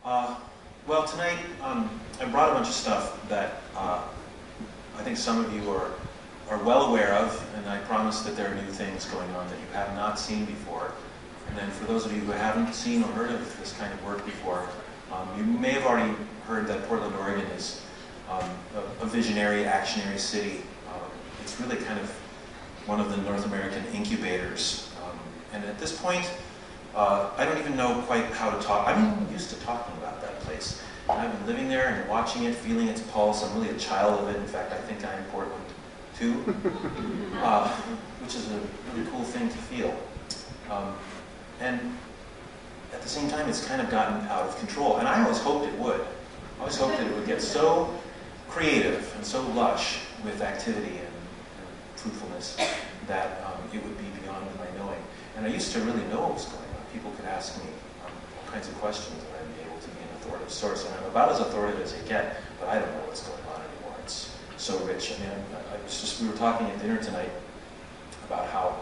Well, tonight I brought a bunch of stuff that I think some of you are well aware of, and I promise that there are new things going on that you have not seen before. And then for those of you who haven't seen or heard of this kind of work before, you may have already heard that Portland, Oregon is a visionary, actionary city. It's really kind of one of the North American incubators. And at this point, I don't even know quite how to talk. I'm used to talking about that place. And I've been living there and watching it, feeling its pulse. I'm really a child of it. In fact, I think I'm Portland too, which is a really cool thing to feel. And at the same time, it's kind of gotten out of control. And I always hoped it would. I always hoped that it would get so creative and so lush with activity and truthfulness that it would be beyond my knowing. And I used to really know what was going on. People could ask me all kinds of questions, and I'd be able to be an authoritative source. And I'm about as authoritative as they get, but I don't know what's going on anymore. It's so rich. I mean, we were talking at dinner tonight about how,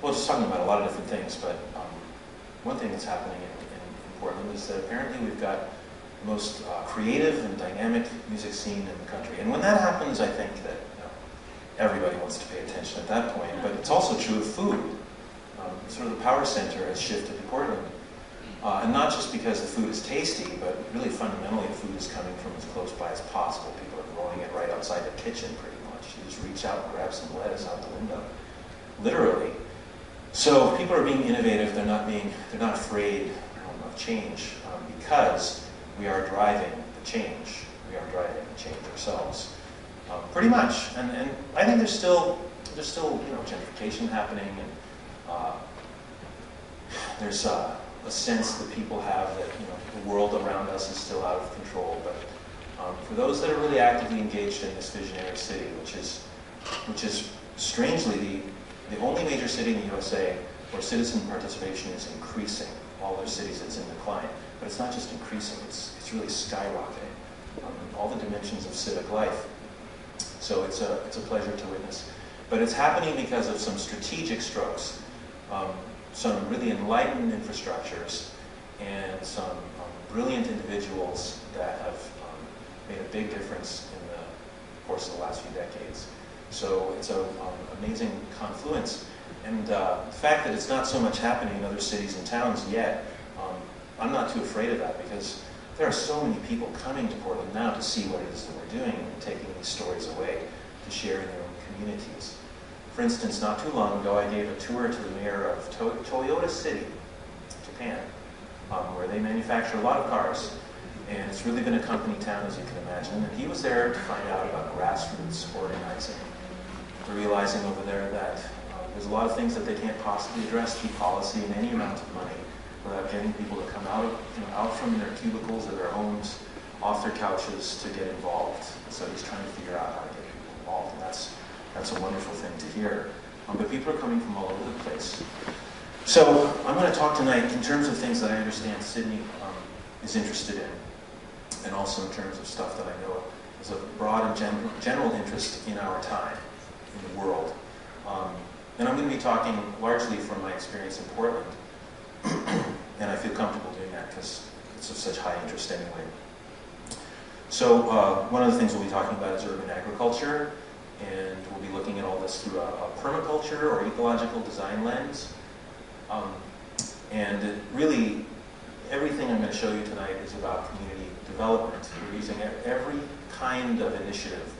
well, just talking about a lot of different things, but one thing that's happening in Portland is that apparently we've got the most creative and dynamic music scene in the country. And when that happens, I think that everybody wants to pay attention at that point. But it's also true of food. Sort of the power center has shifted to Portland. And not just because the food is tasty, but really fundamentally the food is coming from as close by as possible. People are growing it right outside the kitchen pretty much. You just reach out and grab some lettuce out the window. Literally. So people are being innovative. They're not afraid of change because we are driving the change. We are driving the change ourselves. Pretty much. And I think there's still gentrification happening, and there's a sense that people have that the world around us is still out of control. But for those that are really actively engaged in this visionary city, which is strangely the only major city in the USA where citizen participation is increasing. All other cities it's in decline, but it's not just increasing; it's really skyrocketing in all the dimensions of civic life. So it's a pleasure to witness. But it's happening because of some strategic strokes, some really enlightened infrastructures, and some brilliant individuals that have made a big difference in the course of the last few decades. So it's an amazing confluence. And the fact that it's not so much happening in other cities and towns yet, I'm not too afraid of that, because there are so many people coming to Portland now to see what it is that we're doing and taking these stories away to share in their own communities. For instance, not too long ago, I gave a tour to the mayor of Toyota City, Japan, where they manufacture a lot of cars. And it's really been a company town, as you can imagine. And he was there to find out about grassroots organizing. They're realizing over there that there's a lot of things that they can't possibly address through policy and any amount of money without getting people to come out from their cubicles or their homes, off their couches, to get involved. So he's trying to figure out how to get people involved, and that's a wonderful thing to hear. But people are coming from all over the place. So I'm going to talk tonight in terms of things that I understand Sidney is interested in, and also in terms of stuff that I know is of broad and general interest in our time, in the world. And I'm going to be talking largely from my experience in Portland, and I feel comfortable doing that because it's of such high interest anyway. So one of the things we'll be talking about is urban agriculture, and we'll be looking at all this through a permaculture or ecological design lens. And really, everything I'm going to show you tonight is about community development. We're using every kind of initiative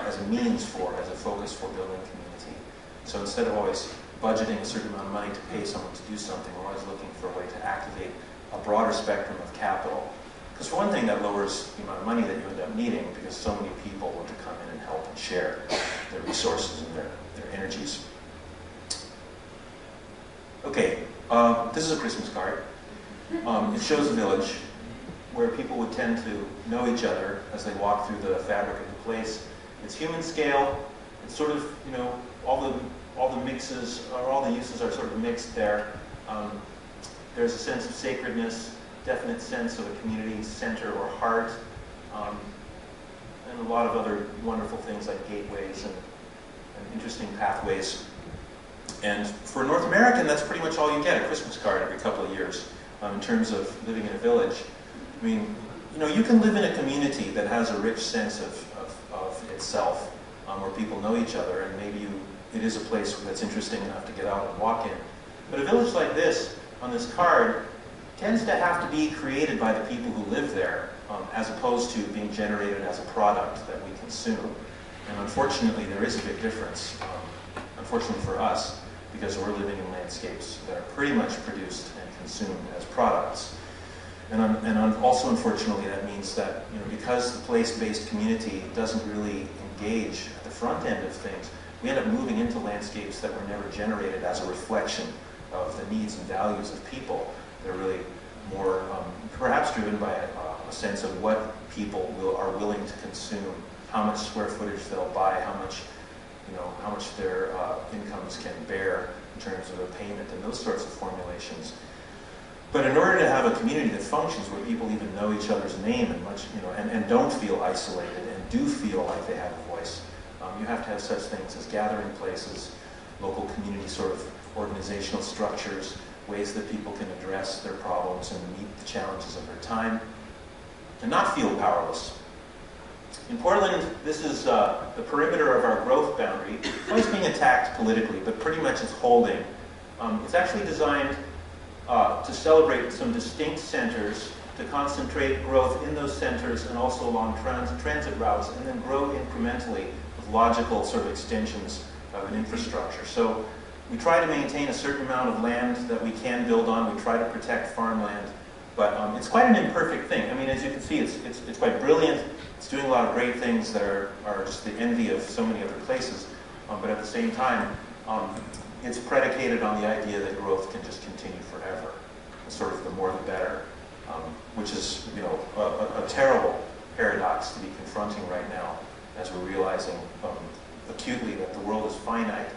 as a means for, as a focus for building community. So instead of always budgeting a certain amount of money to pay someone to do something, we're always looking for a way to activate a broader spectrum of capital. Because for one thing, that lowers the amount of money that you end up needing, because so many people want to come in and help and share their resources and their energies. Okay, this is a Christmas card. It shows a village where people would tend to know each other as they walk through the fabric of the place. It's human scale. It's sort of, all the mixes, or all the uses are sort of mixed there. There's a sense of sacredness, definite sense of a community center or heart, and a lot of other wonderful things like gateways and interesting pathways. And for a North American, that's pretty much all you get, a Christmas card every couple of years. in terms of living in a village. I mean, you know, you can live in a community that has a rich sense of itself, where people know each other, and maybe it is a place that's interesting enough to get out and walk in. But a village like this, on this card, tends to have to be created by the people who live there, as opposed to being generated as a product that we consume. And unfortunately, there is a big difference, unfortunately for us, because we're living in landscapes that are pretty much produced and consumed as products. And also, unfortunately, that means that, you know, because the place-based community doesn't really engage at the front end of things, we end up moving into landscapes that were never generated as a reflection of the needs and values of people. They're really more, perhaps driven by a sense of what people are willing to consume, how much square footage they'll buy, how much their incomes can bear in terms of a payment, and those sorts of formulations. But in order to have a community that functions, where people even know each other's name and don't feel isolated and do feel like they have a voice, you have to have such things as gathering places, local community sort of organizational structures, ways that people can address their problems and meet the challenges of their time, and not feel powerless. In Portland, this is the perimeter of our growth boundary. It's always being attacked politically, but pretty much it's holding. It's actually designed to celebrate some distinct centers, to concentrate growth in those centers and also along transit routes, and then grow incrementally with logical sort of extensions of an infrastructure. So we try to maintain a certain amount of land that we can build on. We try to protect farmland, but it's quite an imperfect thing. I mean, as you can see, it's quite brilliant. It's doing a lot of great things that are just the envy of so many other places, but at the same time, it's predicated on the idea that growth can just continue forever. It's sort of the more the better, which is, you know, a terrible paradox to be confronting right now, as we're realizing acutely that the world is finite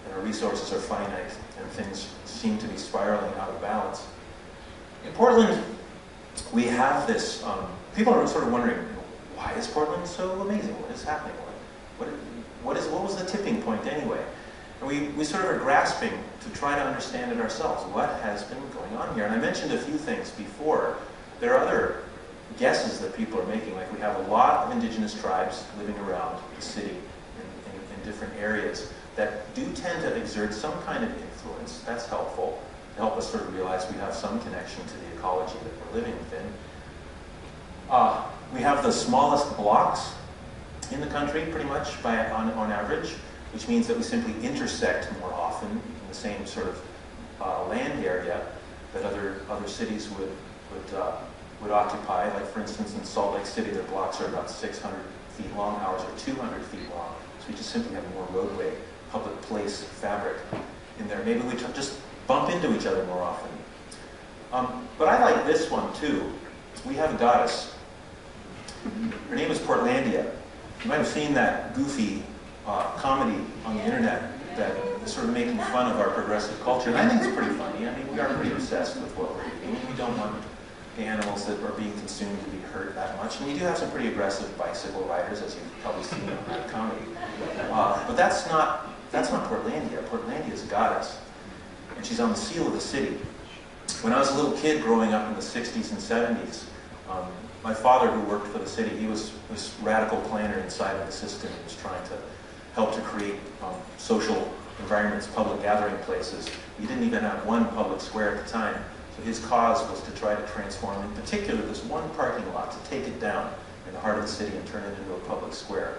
and our resources are finite and things seem to be spiraling out of balance. In Portland, we have this, people are sort of wondering, why is Portland so amazing? What is happening? What was the tipping point anyway? And we sort of are grasping to try to understand it ourselves. What has been going on here? And I mentioned a few things before. There are other guesses that people are making, like we have a lot of indigenous tribes living around the city in different areas that do tend to exert some kind of influence. That's helpful to help us sort of realize we have some connection to the ecology that we're living within. We have the smallest blocks in the country, pretty much, on average, which means that we simply intersect more often in the same sort of land area that other cities would occupy. Like, for instance, in Salt Lake City, their blocks are about 600 feet long, ours are 200 feet long. So we just simply have more roadway, public place fabric in there. Maybe we just bump into each other more often. But I like this one too. We have a goddess. Her name is Portlandia. You might have seen that goofy comedy on the internet that is sort of making fun of our progressive culture. And I think it's pretty funny. I mean, we are pretty obsessed with what we're eating. We don't want the animals that are being consumed to be hurt that much. And we do have some pretty aggressive bicycle riders, as you've probably seen on that comedy. But that's not Portlandia. Portlandia is a goddess. And she's on the seal of the city. When I was a little kid growing up in the 60s and 70s, my father, who worked for the city, he was this radical planner inside of the system. He was trying to help to create social environments, public gathering places. We didn't even have one public square at the time. So his cause was to try to transform, in particular, this one parking lot, to take it down in the heart of the city and turn it into a public square.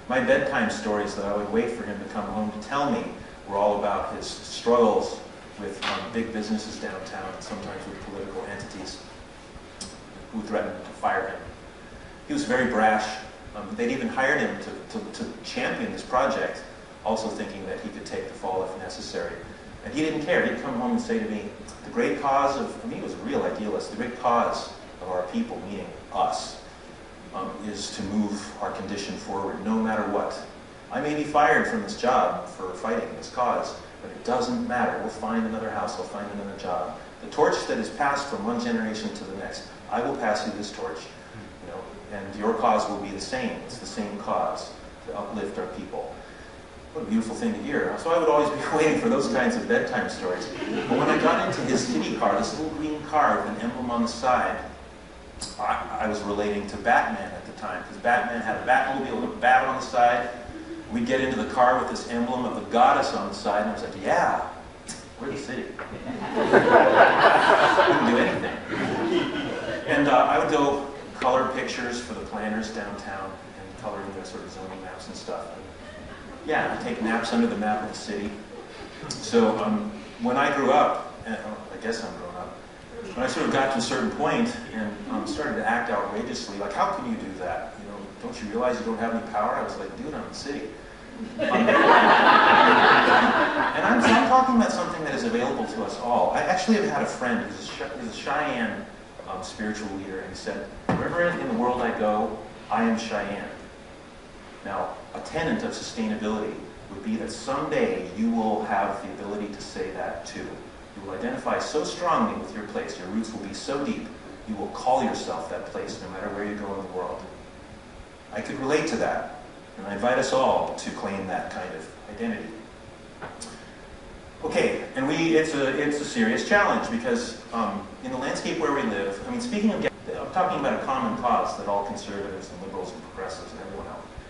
My bedtime stories that I would wait for him to come home to tell me were all about his struggles with big businesses downtown, and sometimes with political entities who threatened to fire him. He was very brash. They'd even hired him to champion this project, also thinking that he could take the fall if necessary. And he didn't care. He'd come home and say to me, the great cause of, I mean, he was a real idealist, the great cause of our people, meaning us, is to move our condition forward, no matter what. I may be fired from this job for fighting this cause, but it doesn't matter. We'll find another house, we'll find another job. The torch that is passed from one generation to the next, I will pass you this torch, you know, and your cause will be the same. It's the same cause to uplift our people. what a beautiful thing to hear. So I would always be waiting for those kinds of bedtime stories. But when I got into his city car, this little green car with an emblem on the side, I was relating to Batman at the time, because Batman had a Batmobile with a bat on the side. We'd get into the car with this emblem of the goddess on the side, and I was like, yeah, we're the city. Wouldn't do anything. And I would go color pictures for the planners downtown and coloring their sort of zoning maps and stuff. And yeah, I take naps under the map of the city. So when I grew up, and I guess I'm grown up, when I sort of got to a certain point and started to act outrageously, like, how can you do that? You know, don't you realize you don't have any power? I was like, dude, I'm the city. And I'm talking about something that is available to us all. I actually have had a friend who's a Cheyenne spiritual leader, and he said, wherever in the world I go, I am Cheyenne. Now, a tenet of sustainability would be that someday you will have the ability to say that too. You will identify so strongly with your place, your roots will be so deep, you will call yourself that place no matter where you go in the world. I could relate to that, and I invite us all to claim that kind of identity. Okay, and it's a serious challenge because in the landscape where we live, I mean, speaking of, I'm talking about a common cause that all conservatives and liberals and progressives and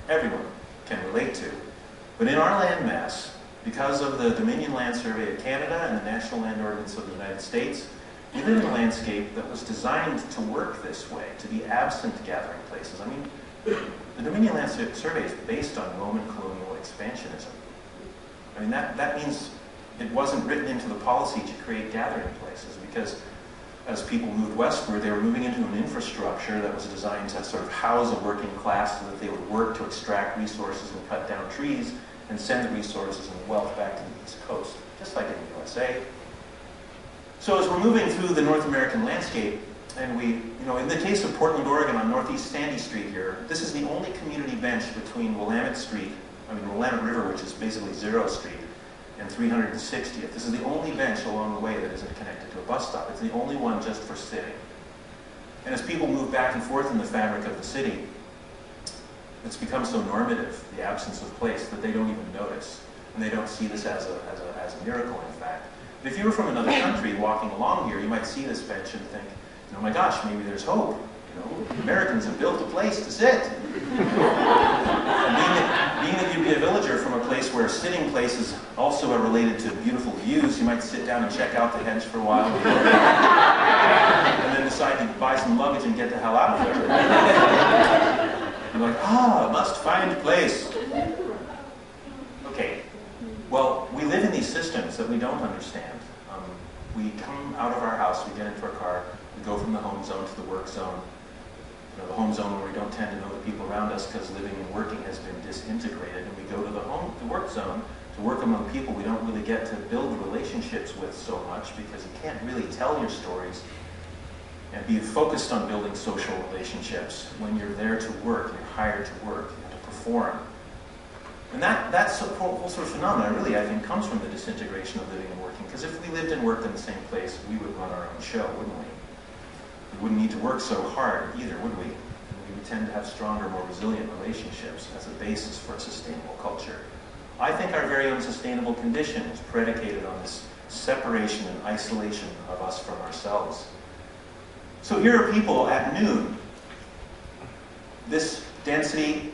everyone can relate to. But in our landmass, because of the Dominion Land Survey of Canada and the National Land Ordinance of the United States, we live in a landscape that was designed to work this way, to be absent gathering places. I mean, the Dominion Land Survey is based on Roman colonial expansionism. I mean, that means it wasn't written into the policy to create gathering places, because as people moved westward, they were moving into an infrastructure that was designed to sort of house a working class so that they would work to extract resources and cut down trees and send the resources and wealth back to the East Coast, just like in the USA. So as we're moving through the North American landscape, and in the case of Portland, Oregon, on Northeast Sandy Street here, this is the only community bench between Willamette River, which is basically 0th Street, and 360th. This is the only bench along the way that isn't connected to a bus stop. It's the only one just for sitting. And as people move back and forth in the fabric of the city, it's become so normative, the absence of place, that they don't even notice. And they don't see this as a miracle, in fact. But if you were from another country walking along here, you might see this bench and think, oh my gosh, maybe there's hope. Americans have built a place to sit. And being that you'd be a villager from a place where sitting places also are related to beautiful views, you might sit down and check out the hedge for a while and then decide to buy some luggage and get the hell out of there. You're like, must find place. Okay, well, we live in these systems that we don't understand. We come out of our house, we get into our car, we go from the home zone to the work zone. The home zone where we don't tend to know the people around us because living and working has been disintegrated, and we go to the work zone to work among people we don't really get to build relationships with so much, because you can't really tell your stories and be focused on building social relationships when you're there to work, and you're hired to work, and to perform. And that's a whole sort of phenomenon, really, I think, comes from the disintegration of living and working, because if we lived and worked in the same place, we would run our own show, wouldn't we? We wouldn't need to work so hard either, would we? And we would tend to have stronger, more resilient relationships as a basis for a sustainable culture. I think our very unsustainable condition is predicated on this separation and isolation of us from ourselves. So here are people at noon. This density,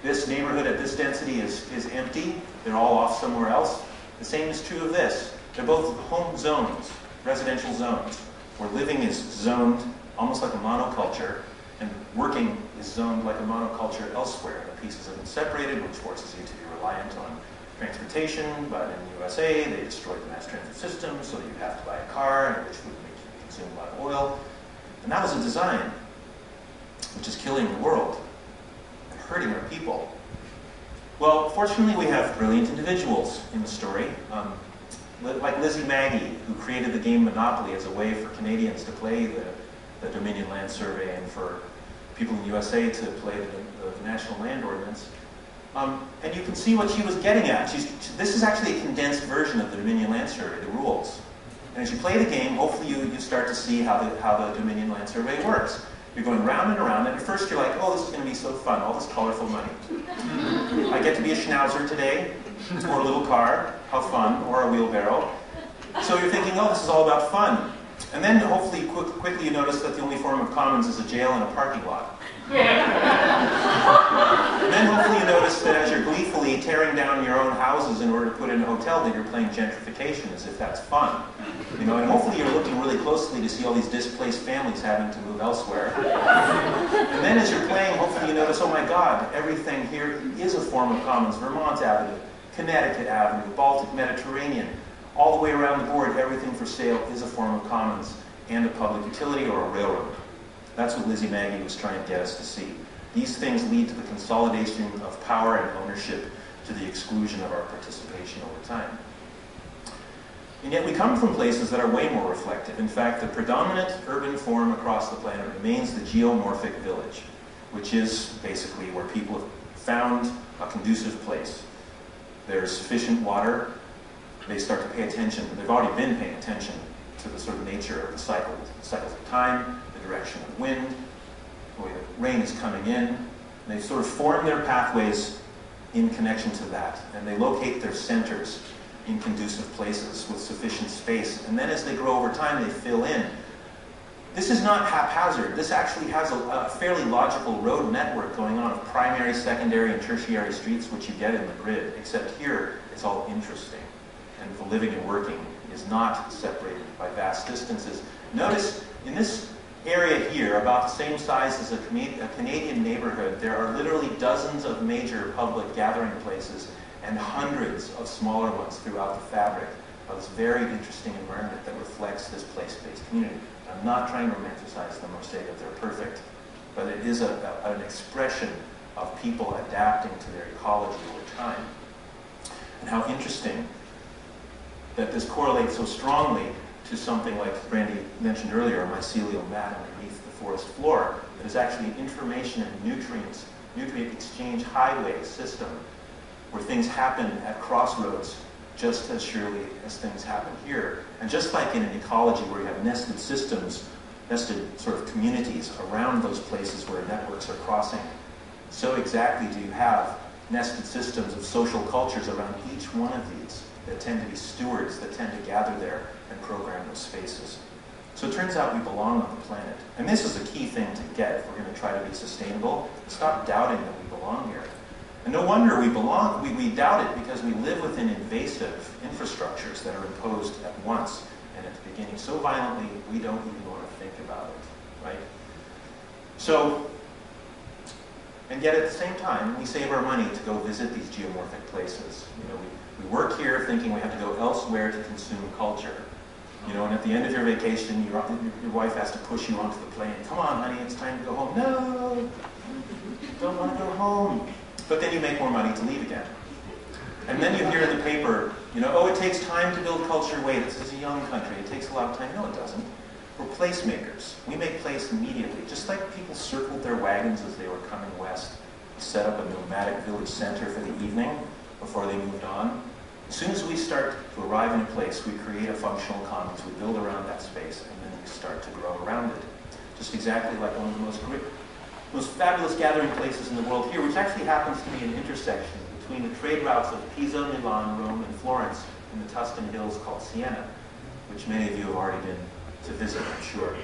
this neighborhood at this density is empty. They're all off somewhere else. The same is true of this. They're both home zones, residential zones, where living is zoned almost like a monoculture, and working is zoned like a monoculture elsewhere. The pieces have been separated, which forces you to be reliant on transportation, but in the USA, they destroyed the mass transit system, so that you have to buy a car, which would make you consume a lot of oil. And that was a design, which is killing the world and hurting our people. Well, fortunately, we have brilliant individuals in the story. Like Lizzie Maggie, who created the game Monopoly as a way for Canadians to play the Dominion Land Survey and for people in the USA to play the National Land Ordinance. And you can see what she was getting at. This is actually a condensed version of the Dominion Land Survey, the rules. And as you play the game, hopefully you start to see how the Dominion Land Survey works. You're going round and around, and at first you're like, oh, this is going to be so fun, all this colorful money. I get to be a schnauzer today, or a little car, how fun, or a wheelbarrow. So you're thinking, oh, this is all about fun. And then hopefully quickly you notice that the only form of commons is a jail and a parking lot. And then hopefully you notice that as you're gleefully tearing down your own houses in order to put in a hotel, that you're playing gentrification as if that's fun. You know, and hopefully you're looking really closely to see all these displaced families having to move elsewhere. And then as you're playing, hopefully you notice, oh my God, everything here is a form of commons. Vermont Avenue, Connecticut Avenue, Baltic Mediterranean, all the way around the board, everything for sale is a form of commons and a public utility or a railroad. That's what Lizzie Maggie was trying to get us to see. These things lead to the consolidation of power and ownership to the exclusion of our participation over time. And yet we come from places that are way more reflective. In fact, the predominant urban form across the planet remains the geomorphic village, which is basically where people have found a conducive place. There's sufficient water. They start to pay attention. They've already been paying attention to the sort of nature of the cycles of time, the direction of wind, the way the rain is coming in. And they sort of form their pathways in connection to that. And they locate their centers in conducive places with sufficient space. And then as they grow over time, they fill in. This is not haphazard. This actually has a fairly logical road network going on of primary, secondary, and tertiary streets, which you get in the grid, except here it's all interesting. And the living and working is not separated by vast distances. Notice in this area here, about the same size as a Canadian neighborhood, there are literally dozens of major public gathering places and hundreds of smaller ones throughout the fabric of this very interesting environment that reflects this place-based community. I'm not trying to romanticize them or say that they're perfect, but it is an expression of people adapting to their ecology over time. And how interesting that this correlates so strongly to something like Brandy mentioned earlier, a mycelial mat underneath the forest floor, that is actually an information and nutrient exchange highway system where things happen at crossroads just as surely as things happen here. And just like in an ecology where you have nested systems, nested sort of communities around those places where networks are crossing, so exactly do you have nested systems of social cultures around each one of these that tend to be stewards, that tend to gather there and program those spaces. So it turns out we belong on the planet. And this is a key thing to get if we're going to try to be sustainable. Stop doubting that we belong here. And no wonder we doubt it because we live within invasive infrastructures that are imposed at once and at the beginning so violently we don't even want to think about it, right? So, and yet at the same time, we save our money to go visit these geomorphic places. You know, we work here thinking we have to go elsewhere to consume culture. You know, and at the end of your vacation, your wife has to push you onto the plane. Come on, honey, it's time to go home. No, don't want to go home. But then you make more money to leave again. And then you hear in the paper, you know, oh, it takes time to build culture. Wait, this is a young country. It takes a lot of time. No, it doesn't. We're placemakers. We make place immediately. Just like people circled their wagons as they were coming west, set up a nomadic village center for the evening before they moved on. As soon as we start to arrive in a place, we create a functional commons. We build around that space, and then we start to grow around it. Just exactly like one of the most fabulous gathering places in the world here, which actually happens to be an intersection between the trade routes of Pisa, Milan, Rome, and Florence in the Tuscan Hills called Siena, which many of you have already been to visit, I'm sure.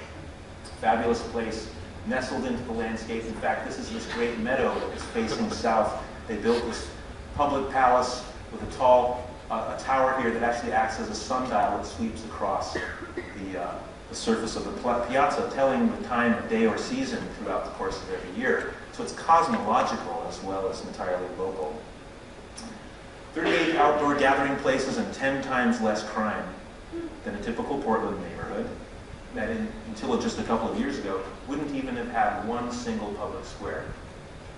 Fabulous place, nestled into the landscape. In fact, this is this great meadow that is facing south. They built this public palace with a tall a tower here that actually acts as a sundial that sweeps across the surface of the piazza, telling the time of day or season throughout the course of every year. So it's cosmological as well as entirely local. 38 outdoor gathering places and 10 times less crime than a typical Portland neighborhood that until just a couple of years ago wouldn't even have had one single public square.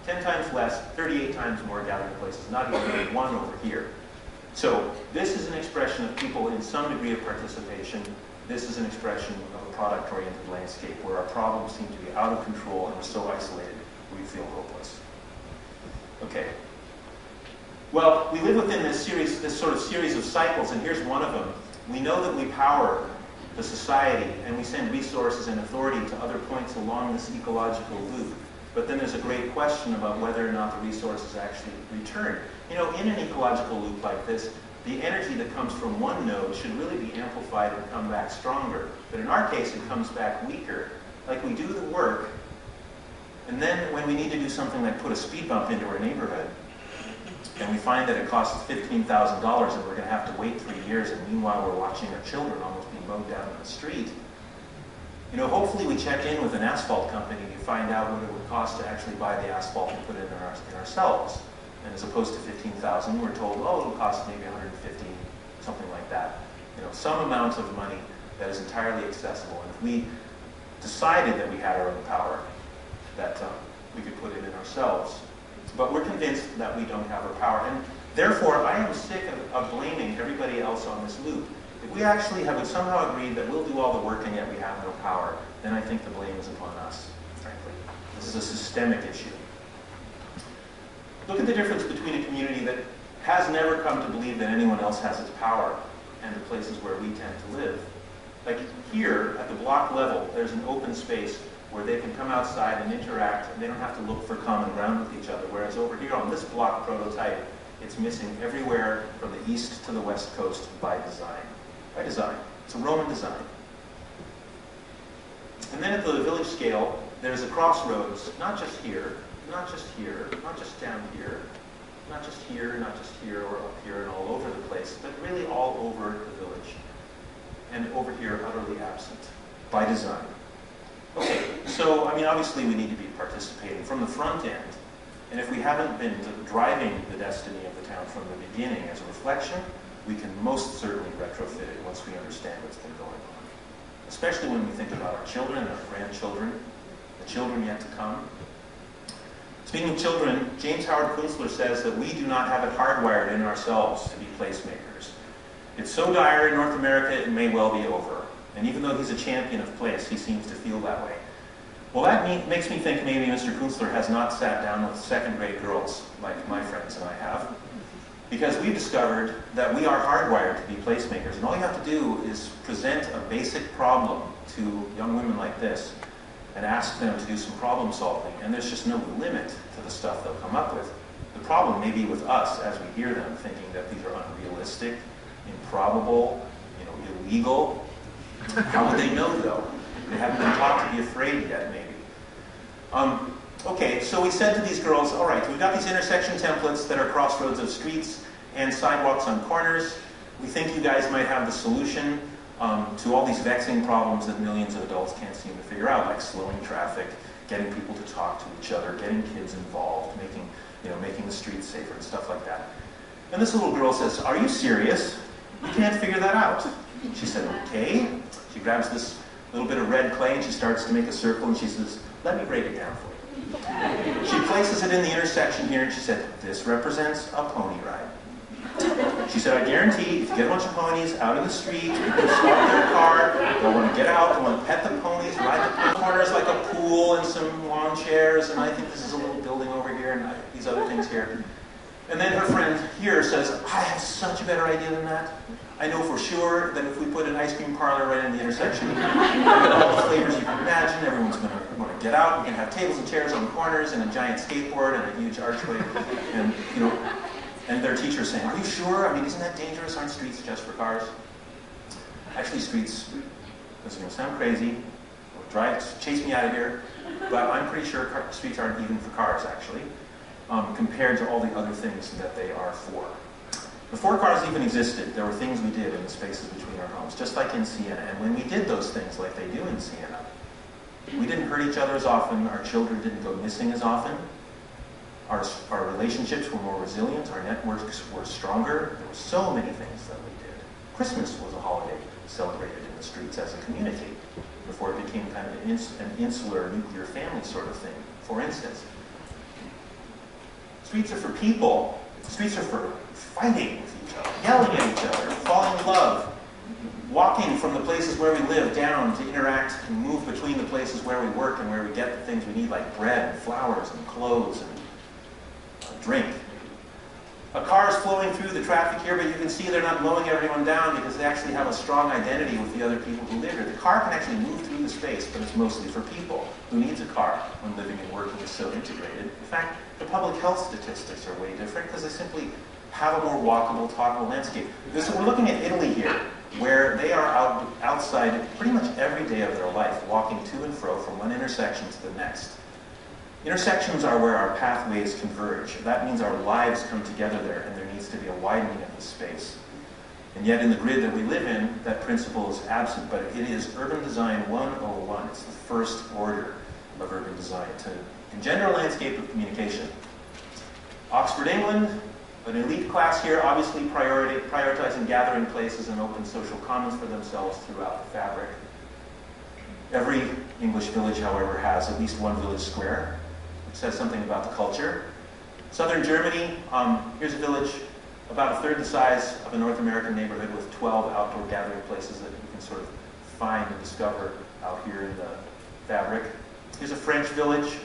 10 times less, 38 times more gathering places, not even one over here. So this is an expression of people in some degree of participation. This is an expression of a product-oriented landscape where our problems seem to be out of control and we're so isolated we feel hopeless. Okay. Well, we live within this sort of series of cycles, and here's one of them. We know that we power to society, and we send resources and authority to other points along this ecological loop. But then there's a great question about whether or not the resources actually return. You know, in an ecological loop like this, the energy that comes from one node should really be amplified and come back stronger. But in our case, it comes back weaker. Like, we do the work, and then when we need to do something like put a speed bump into our neighborhood, and we find that it costs $15,000 and we're going to have to wait 3 years, and meanwhile we're watching our children almost being mowed down in the street. You know, hopefully we check in with an asphalt company to find out what it would cost to actually buy the asphalt and put it in ourselves. And as opposed to $15,000, we're told, oh, it'll cost maybe $150, something like that. You know, some amount of money that is entirely accessible. And if we decided that we had our own power, that we could put it in ourselves. But we're convinced that we don't have our power. And therefore, I am sick of blaming everybody else on this loop. If we actually have somehow agreed that we'll do all the work and yet we have no power, then I think the blame is upon us, frankly. This is a systemic issue. Look at the difference between a community that has never come to believe that anyone else has its power and the places where we tend to live. Like here, at the block level, there's an open space where they can come outside and interact, and they don't have to look for common ground with each other. Whereas over here on this block prototype, it's missing everywhere from the east to the west coast by design. By design. It's a Roman design. And then at the village scale, there's a crossroads, not just here, not just here, not just down here, not just here, not just here, or up here and all over the place, but really all over the village. And over here, utterly absent, by design. Okay, so, I mean, obviously we need to be participating from the front end. And if we haven't been driving the destiny of the town from the beginning as a reflection, we can most certainly retrofit it once we understand what's been going on. Especially when we think about our children and our grandchildren, the children yet to come. Speaking of children, James Howard Kunstler says that we do not have it hardwired in ourselves to be placemakers. It's so dire in North America, it may well be over. And even though he's a champion of place, he seems to feel that way. Well, that makes me think maybe Mr. Kunstler has not sat down with second-grade girls like my friends and I have. Because we've discovered that we are hardwired to be placemakers. And all you have to do is present a basic problem to young women like this and ask them to do some problem solving. And there's just no limit to the stuff they'll come up with. The problem may be with us as we hear them, thinking that these are unrealistic, improbable, illegal. How would they know, though? They haven't been taught to be afraid yet, maybe. Okay, so we said to these girls, all right, we've got these intersection templates that are crossroads of streets and sidewalks on corners. We think you guys might have the solution to all these vexing problems that millions of adults can't seem to figure out, like slowing traffic, getting people to talk to each other, getting kids involved, making the streets safer and stuff like that. And this little girl says, are you serious? You can't figure that out. She said, okay. She grabs this little bit of red clay and she starts to make a circle and she says, let me break it down for you. She places it in the intersection here and she said, this represents a pony ride. She said, I guarantee if you get a bunch of ponies out in the street, people stop their car, they'll want to get out, they'll want to pet the ponies, ride the corners like a pool and some lawn chairs, and I think this is a little building over here and these other things here. And then her friend here says, I have such a better idea than that. I know for sure that if we put an ice cream parlor right in the intersection, all the flavors you can imagine, everyone's going to want to get out. We can have tables and chairs on corners and a giant skateboard and a huge archway. And, and their teacher's saying, are you sure? I mean, isn't that dangerous? Aren't streets just for cars? Actually, streets, this is going to sound crazy, chase me out of here, but I'm pretty sure streets aren't even for cars, actually, compared to all the other things that they are for. Before cars even existed, there were things we did in the spaces between our homes, just like in Siena. And when we did those things like they do in Siena, we didn't hurt each other as often, our children didn't go missing as often, our relationships were more resilient, our networks were stronger. There were so many things that we did. Christmas was a holiday celebrated in the streets as a community before it became kind of an insular nuclear family sort of thing. For instance, streets are for people. Streets are for fighting with each other, yelling at each other, falling in love, walking from the places where we live down to interact and move between the places where we work and where we get the things we need, like bread and flowers and clothes and drink. A car is flowing through the traffic here, but you can see they're not mowing everyone down because they actually have a strong identity with the other people who live here. The car can actually move through the space, but it's mostly for people. Who needs a car when living and working is so integrated? In fact, the public health statistics are way different because they simply have a more walkable, talkable landscape. We're looking at Italy here, where they are outside pretty much every day of their life, walking to and fro from one intersection to the next. Intersections are where our pathways converge. That means our lives come together there, and there needs to be a widening of the space. And yet in the grid that we live in, that principle is absent, but it is urban design 101. It's the first order of urban design to engender a landscape of communication. Oxford, England, an elite class here, obviously prioritizing gathering places and open social commons for themselves throughout the fabric. Every English village, however, has at least one village square, which says something about the culture. Southern Germany, here's a village about a third the size of a North American neighborhood with 12 outdoor gathering places that you can sort of find and discover out here in the fabric. Here's a French village,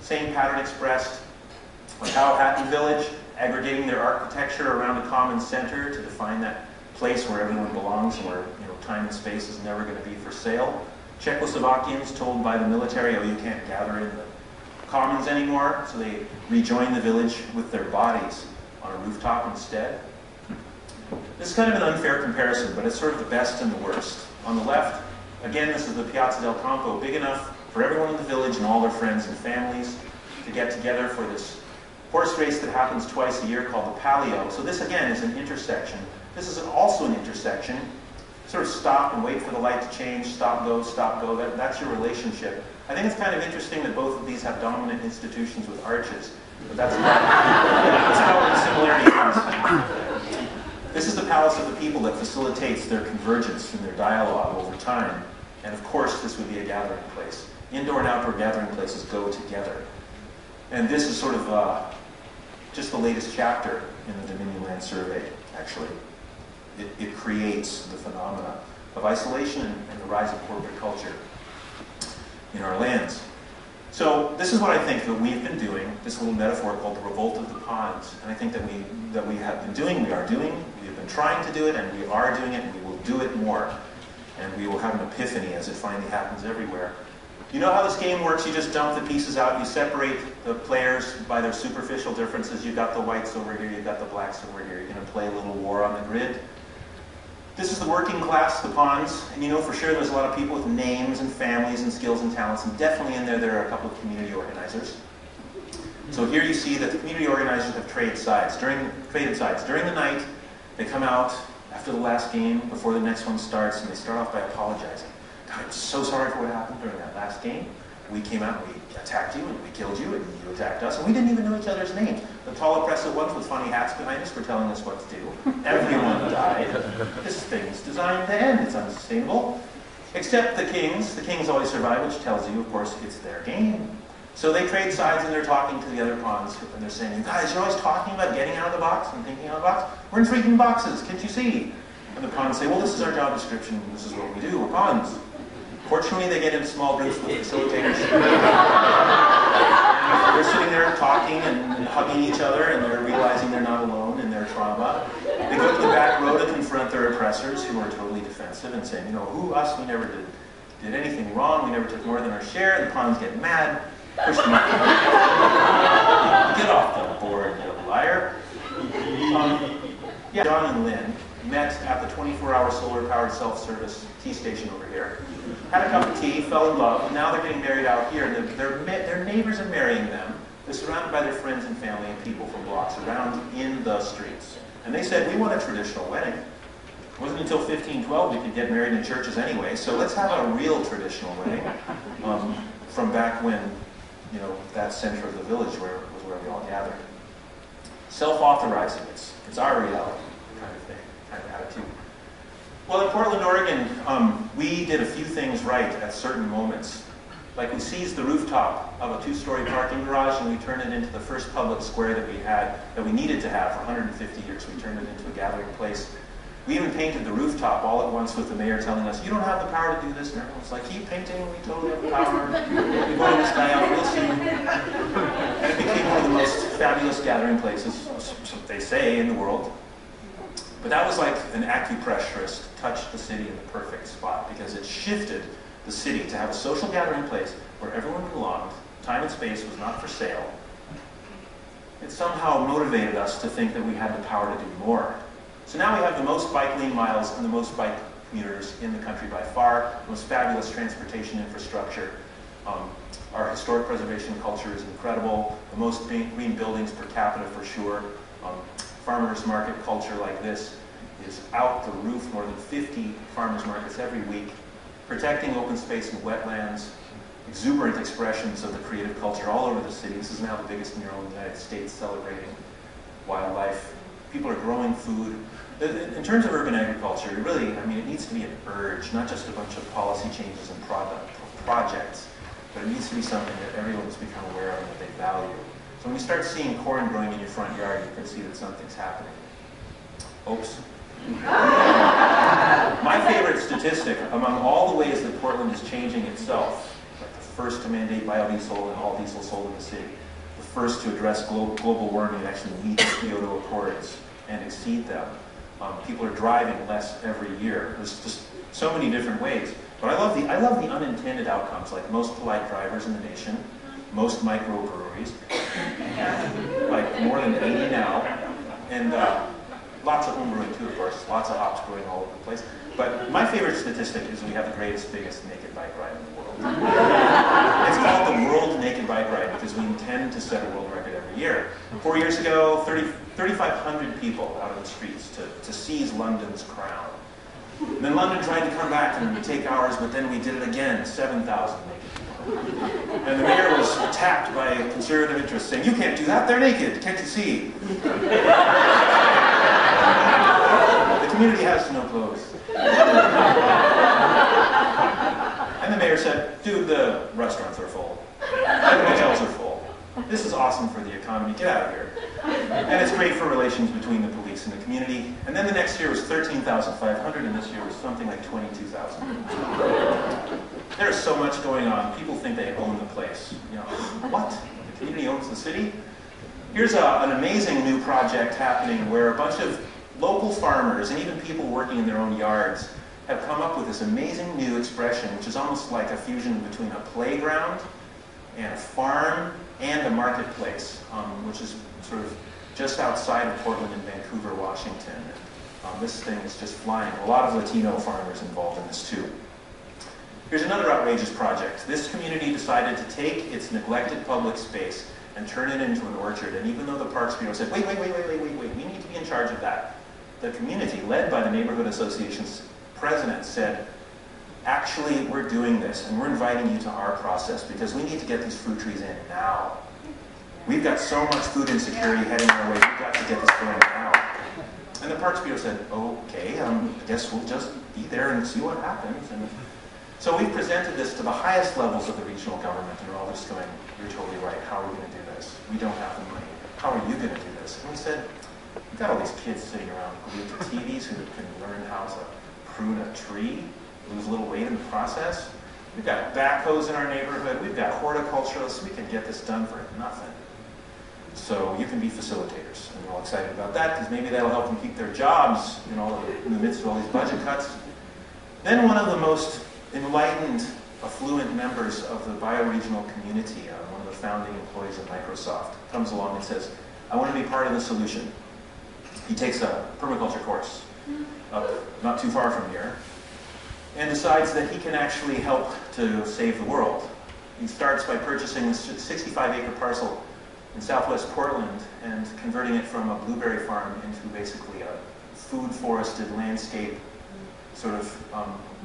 same pattern expressed. A Powhatan village, aggregating their architecture around a common center to define that place where everyone belongs and where time and space is never going to be for sale. Czechoslovakians told by the military, oh, you can't gather in the commons anymore, so they rejoin the village with their bodies on a rooftop instead. This is kind of an unfair comparison, but it's sort of the best and the worst. On the left, again, this is the Piazza del Campo, big enough for everyone in the village and all their friends and families to get together for this horse race that happens twice a year called the Palio. So this, again, is an intersection. This is also an intersection. Sort of stop and wait for the light to change, stop, go, that's your relationship. I think it's kind of interesting that both of these have dominant institutions with arches, but that's how the similarity comes. This is the palace of the people that facilitates their convergence and their dialogue over time. And of course, this would be a gathering place. Indoor and outdoor gathering places go together. And this is sort of just the latest chapter in the Dominion Land Survey, actually. It creates the phenomena of isolation and the rise of corporate culture in our lands. So this is what I think that we've been doing, this little metaphor called the revolt of the ponds. And I think that we have been doing, we are doing, we've been trying to do it, and we are doing it, and we will do it more. And we will have an epiphany as it finally happens everywhere. You know how this game works? You just dump the pieces out, you separate the players by their superficial differences. You've got the whites over here, you've got the blacks over here. You're going to play a little war on the grid. This is the working class, the pawns, and you know for sure there's a lot of people with names and families and skills and talents, and definitely in there are a couple of community organizers. So here you see that the community organizers have traded sides. During the night, they come out after the last game, before the next one starts, and they start off by apologizing. God, I'm so sorry for what happened during that last game. We came out and we attacked you, and we killed you, and you attacked us, and we didn't even know each other's names. The tall, oppressive ones with funny hats behind us were telling us what to do. Everyone died. This thing's designed to end. It's unsustainable. Except the kings. The kings always survive, which tells you, of course, it's their game. So they trade sides, and they're talking to the other pawns, and they're saying, you guys, you're always talking about getting out of the box and thinking out of the box. We're in freaking boxes. Can't you see? And the pawns say, well, this is our job description. This is what we do. We're pawns. Fortunately, they get in small groups with facilitators. They're sitting there talking and hugging each other, and they're realizing they're not alone in their trauma. They go to the back row to confront their oppressors, who are totally defensive and saying, you know, who, us, we never did anything wrong, we never took more than our share. The pawns get mad, push them off. Get off the board, you liar. John and Lynn met at the 24-hour solar-powered self-service tea station over here. Had a cup of tea, fell in love, and now they're getting married out here, and their neighbors are marrying them. They're surrounded by their friends and family and people from blocks around in the streets. And they said, we want a traditional wedding. It wasn't until 1512 we could get married in churches anyway, so let's have a real traditional wedding from back when, you know, that center of the village was where we all gathered. Self-authorizing, it's our reality kind of thing, kind of attitude. Well, in Portland, Oregon, we did a few things right at certain moments. Like we seized the rooftop of a 2-story parking garage and we turned it into the first public square that we needed to have for 150 years. We turned it into a gathering place. We even painted the rooftop all at once with the mayor telling us, you don't have the power to do this. And everyone's like, keep painting, we totally have the power. We're voting this guy out real soon. And it became one of the most fabulous fabulous gathering places, so they say, in the world. But that was like an acupressurist touched the city in the perfect spot because it shifted the city to have a social gathering place where everyone belonged. Time and space was not for sale. It somehow motivated us to think that we had the power to do more. So now we have the most bike lane miles and the most bike commuters in the country by far, the most fabulous transportation infrastructure. Our historic preservation culture is incredible, the most green buildings per capita for sure. Farmers market culture like this is out the roof, more than 50 farmers markets every week, protecting open space and wetlands, exuberant expressions of the creative culture all over the city. This is now the biggest mural in the United States celebrating wildlife. People are growing food. In terms of urban agriculture, it really, I mean, it needs to be an urge, not just a bunch of policy changes and projects, but it needs to be something that everyone's become aware of and that they value. So when you start seeing corn growing in your front yard, you can see that something's happening. Oops. My favorite statistic, among all the ways that Portland is changing itself, like the first to mandate biodiesel and all diesel sold in the city, the first to address global warming and actually meet the Kyoto Accords and exceed them. People are driving less every year. There's just so many different ways. But I love the unintended outcomes, like most polite drivers in the nation, most microbreweries, like more than 80 now, and lots of home brewing too, of course, lots of hops growing all over the place. But my favorite statistic is we have the greatest, biggest naked bike ride in the world. It's called the World Naked Bike Ride because we intend to set a world record every year. 4 years ago, 3,500 people out on the streets to seize London's crown. And then London tried to come back and take ours, but then we did it again, 7,000 naked people. And the mayor was attacked by conservative interests saying, "You can't do that, they're naked, can't you see?" The community has no clothes. And the mayor said, "Dude, the restaurants are full. The hotels are full. This is awesome for the economy, get out of here." And it's great for relations between the police and the community. And then the next year was 13,500, and this year was something like 22,000. There's so much going on. People think they own the place. You know, what? The community owns the city? Here's an amazing new project happening where a bunch of local farmers and even people working in their own yards have come up with this amazing new expression, which is almost like a fusion between a playground and a farm and a marketplace, which is sort of just outside of Portland and Vancouver, Washington. This thing is just flying. A lot of Latino farmers involved in this too. Here's another outrageous project. This community decided to take its neglected public space and turn it into an orchard. And even though the Parks Bureau said, wait, we need to be in charge of that, the community, led by the Neighborhood Association's president, said, actually, we're doing this, and we're inviting you to our process because we need to get these fruit trees in now. We've got so much food insecurity heading our way, we've got to get this going now. And the Parks Bureau said, okay, I guess we'll just be there and see what happens. And so we've presented this to the highest levels of the regional government, and they're all just going, you're totally right, how are we going to do this? We don't have the money. How are you going to do this? And we said, we've got all these kids sitting around glued to TVs who can learn how to prune a tree, lose a little weight in the process. We've got backhoes in our neighborhood. We've got horticulturalists. We can get this done for nothing. So you can be facilitators. And we're all excited about that because maybe that'll help them keep their jobs in the midst of all these budget cuts. Then one of the most enlightened, affluent members of the bioregional community, one of the founding employees of Microsoft, comes along and says, I want to be part of the solution. He takes a permaculture course up not too far from here and decides that he can actually help to save the world. He starts by purchasing this 65-acre parcel in southwest Portland and converting it from a blueberry farm into basically a food forested landscape, sort of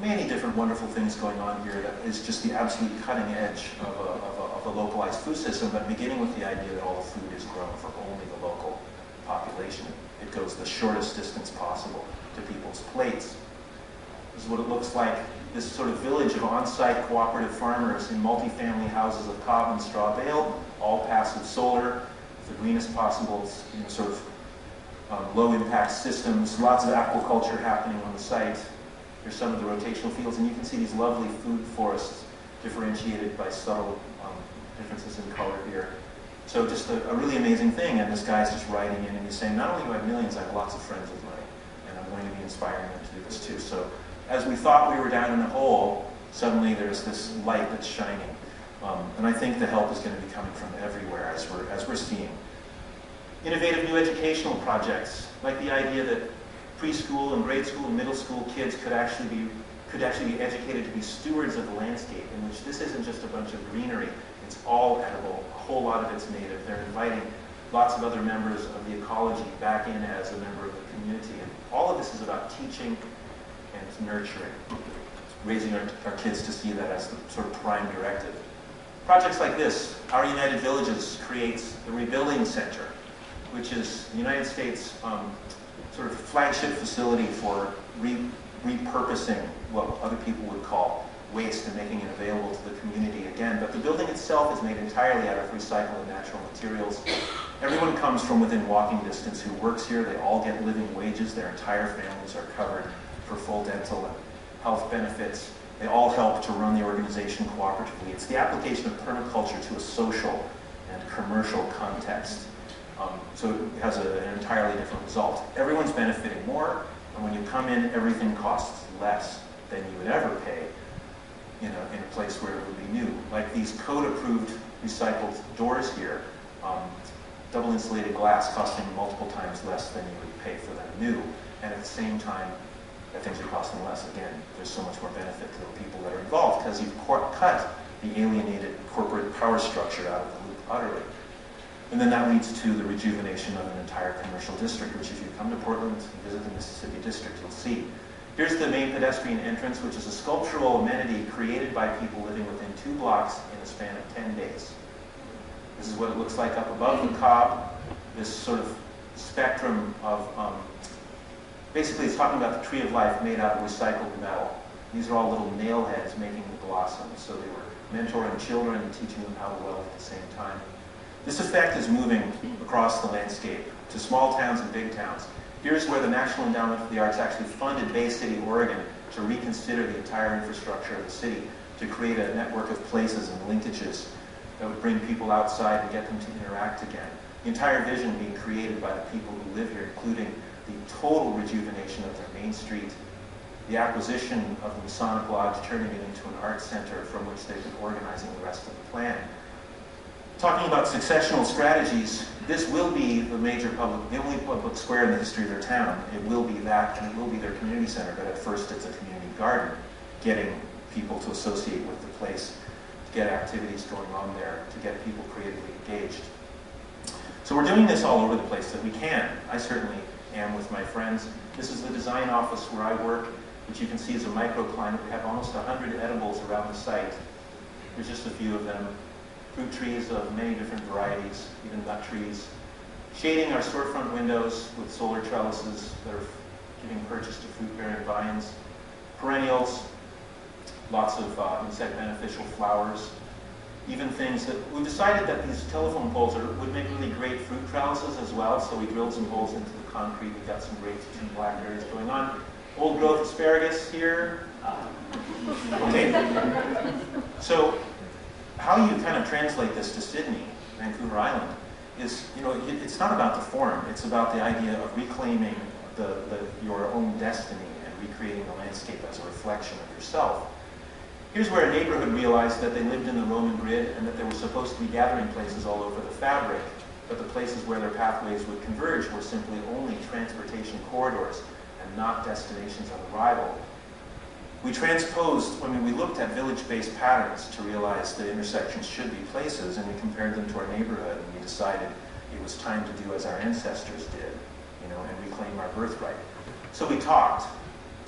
many different wonderful things going on here that is just the absolute cutting edge of a localized food system, but beginning with the idea that all the food is grown for only the local population. It goes the shortest distance possible to people's plates. This is what it looks like, this sort of village of on-site cooperative farmers in multi-family houses of cob and straw bale, all passive solar, the greenest possible, sort of low-impact systems, lots of aquaculture happening on the site. Here's some of the rotational fields, and you can see these lovely food forests differentiated by subtle differences in color here. So just a really amazing thing, and this guy's just writing in and he's saying, not only do I have millions, I have lots of friends with money, and I'm going to be inspiring them to do this too. So as we thought we were down in a hole, suddenly there's this light that's shining. And I think the help is going to be coming from everywhere as we're seeing. Innovative new educational projects, like the idea that preschool and grade school and middle school kids could actually be educated to be stewards of the landscape, in which this isn't just a bunch of greenery, it's all edible, a whole lot of it's native. They're inviting lots of other members of the ecology back in as a member of the community. And all of this is about teaching and nurturing, raising our kids to see that as the sort of prime directive. Projects like this, Our United Villages creates the Rebuilding Center, which is the United States sort of flagship facility for repurposing what other people would call waste and making it available to the community again. But the building itself is made entirely out of recycled and natural materials. Everyone comes from within walking distance who works here. They all get living wages. Their entire families are covered for full dental and health benefits. They all help to run the organization cooperatively. It's the application of permaculture to a social and commercial context. So it has an entirely different result. Everyone's benefiting more, and when you come in, everything costs less than you would ever pay in a place where it would be new. Like these code-approved recycled doors here, double insulated glass costing multiple times less than you would pay for them new, and at the same time, that things are costing less. Again, there's so much more benefit to the people that are involved because you've cut the alienated corporate power structure out of the loop utterly. And then that leads to the rejuvenation of an entire commercial district, which if you come to Portland and visit the Mississippi District, you'll see. Here's the main pedestrian entrance, which is a sculptural amenity created by people living within 2 blocks in a span of 10 days. This is what it looks like up above the Cobb, this sort of spectrum of, basically it's talking about the tree of life made out of recycled metal. These are all little nail heads making the blossoms, so they were mentoring children and teaching them how to weld at the same time. This effect is moving across the landscape to small towns and big towns. Here's where the National Endowment for the Arts actually funded Bay City, Oregon, to reconsider the entire infrastructure of the city, to create a network of places and linkages that would bring people outside and get them to interact again. The entire vision being created by the people who live here, including the total rejuvenation of their main street, the acquisition of the Masonic Lodge, turning it into an arts center from which they've been organizing the rest of the plan. Talking about successional strategies, this will be the only public square in the history of their town. It will be that, and it will be their community center, but at first it's a community garden, getting people to associate with the place, to get activities going on there, to get people creatively engaged. So we're doing this all over the place that we can. I certainly am with my friends. This is the design office where I work, which you can see is a microclimate. We have almost 100 edibles around the site. There's just a few of them. Fruit trees of many different varieties, even nut trees. Shading our storefront windows with solar trellises that are giving purchase to fruit-bearing vines. Perennials, lots of insect beneficial flowers. Even things that, we decided that these telephone poles would make really great fruit trellises as well, so we drilled some holes into the concrete. We got some great blackberries going on. Old growth asparagus here. Okay. So, how you kind of translate this to Sydney, Vancouver Island, is, it's not about the form, it's about the idea of reclaiming your own destiny and recreating the landscape as a reflection of yourself. Here's where a neighborhood realized that they lived in the Roman grid and that there were supposed to be gathering places all over the fabric, but the places where their pathways would converge were simply only transportation corridors and not destinations of arrival. We transposed, we looked at village-based patterns to realize that intersections should be places, and we compared them to our neighborhood, and we decided it was time to do as our ancestors did, and reclaim our birthright. So we talked.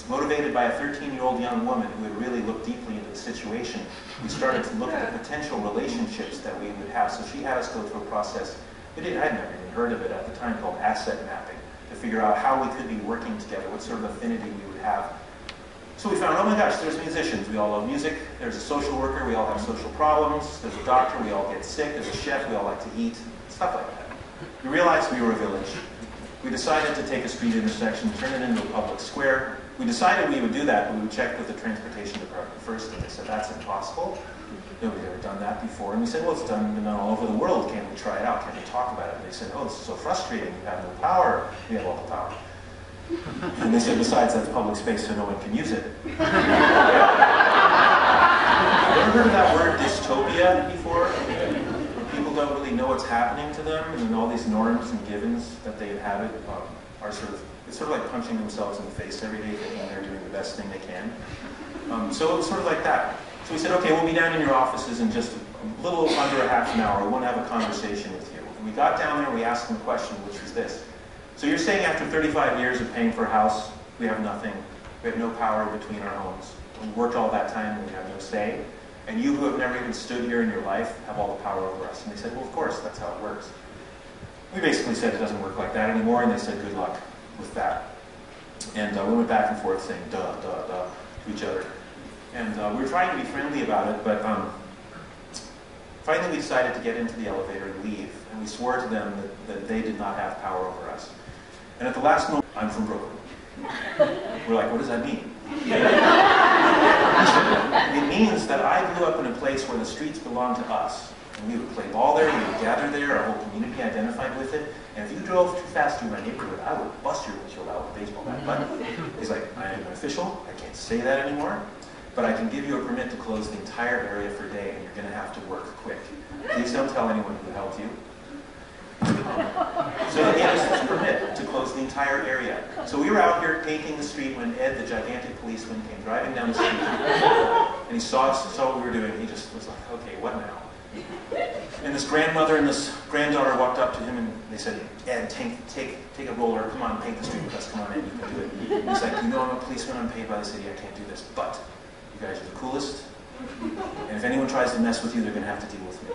Motivated by a 13-year-old young woman who had really looked deeply into the situation, we started to look at the potential relationships that we would have. So she had us go through a process, I had never even heard of it at the time, called asset mapping, to figure out how we could be working together, what sort of affinity we would have. So we found, oh my gosh, there's musicians, we all love music. There's a social worker, we all have social problems. There's a doctor, we all get sick. There's a chef, we all like to eat. Stuff like that. We realized we were a village. We decided to take a street intersection, turn it into a public square. We decided we would do that, but we would check with the transportation department first, and they said that's impossible. Nobody's ever done that before. And we said, well, it's done all over the world. Can't we try it out? Can't we talk about it? And they said, oh, this is so frustrating. You have no power. We have all the power. And they said, besides, that's public space, so no one can use it. Have you ever heard of that word dystopia before? Where people don't really know what's happening to them, and all these norms and givens that they inhabit are it's sort of like punching themselves in the face every day, thinking they're doing the best thing they can. So it was sort of like that. So we said, okay, we'll be down in your offices in just a little under a half an hour. We want to have a conversation with you. And we got down there and we asked them a question, which was this. So you're saying after 35 years of paying for a house, we have nothing. We have no power between our homes. We worked all that time and we have no say. And you who have never even stood here in your life have all the power over us. And they said, well, of course, that's how it works. We basically said it doesn't work like that anymore, and they said, good luck with that. And we went back and forth saying, duh, duh, duh, to each other. And we were trying to be friendly about it, but finally we decided to get into the elevator and leave. And we swore to them that they did not have power over us. And at the last moment, I'm from Brooklyn. We're like, what does that mean? It means that I grew up in a place where the streets belong to us. And we would play ball there, we would gather there, our whole community identified with it. And if you drove too fast through my neighborhood, I would bust your windshield out with a baseball bat. But he's like, I am an official, I can't say that anymore. But I can give you a permit to close the entire area for a day, and you're going to have to work quick. Please don't tell anyone who helped you. So they gave us this permit to close the entire area. So we were out here painting the street when Ed, the gigantic policeman, came driving down the street. And he saw what we were doing. He just was like, okay, what now? And this grandmother and this granddaughter walked up to him and they said, Ed, take a roller, come on, paint the street with us, come on, Ed, you can do it. And he's like, you know I'm a policeman, I'm paid by the city, I can't do this, but you guys are the coolest, and if anyone tries to mess with you, they're going to have to deal with me.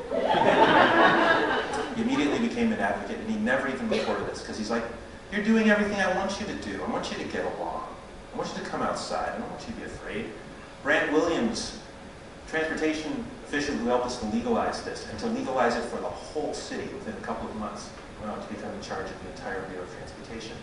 He immediately became an advocate, and he never even reported this, because he's like, you're doing everything I want you to do. I want you to get along. I want you to come outside. I don't want you to be afraid. Brant Williams, transportation official who helped us to legalize this, and to legalize it for the whole city within a couple of months, went on to become in charge of the entire Bureau of Transportation.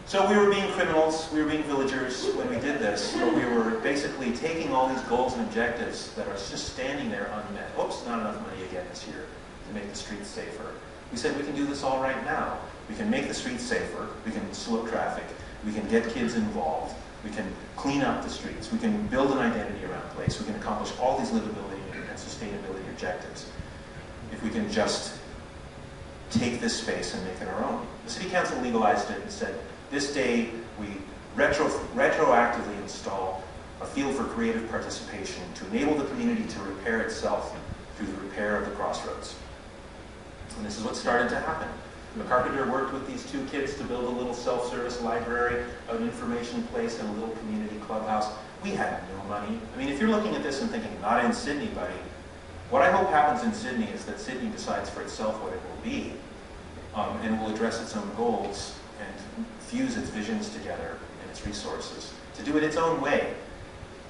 So we were being criminals, we were being villagers when we did this, but we were basically taking all these goals and objectives that are just standing there unmet. Oops, not enough money again this year to make the streets safer. We said we can do this all right now. We can make the streets safer, we can slow traffic, we can get kids involved, we can clean up the streets, we can build an identity around the place, we can accomplish all these livability and sustainability objectives if we can just take this space and make it our own. The City Council legalized it and said, this day, we retroactively install a field for creative participation to enable the community to repair itself through the repair of the crossroads. And this is what started to happen. The carpenter worked with these two kids to build a little self-service library, an information place, and a little community clubhouse. We had no money. I mean, if you're looking at this and thinking, not in Sydney, buddy, what I hope happens in Sydney is that Sydney decides for itself what it will be, and will address its own goals, and fuse its visions together and its resources to do it its own way.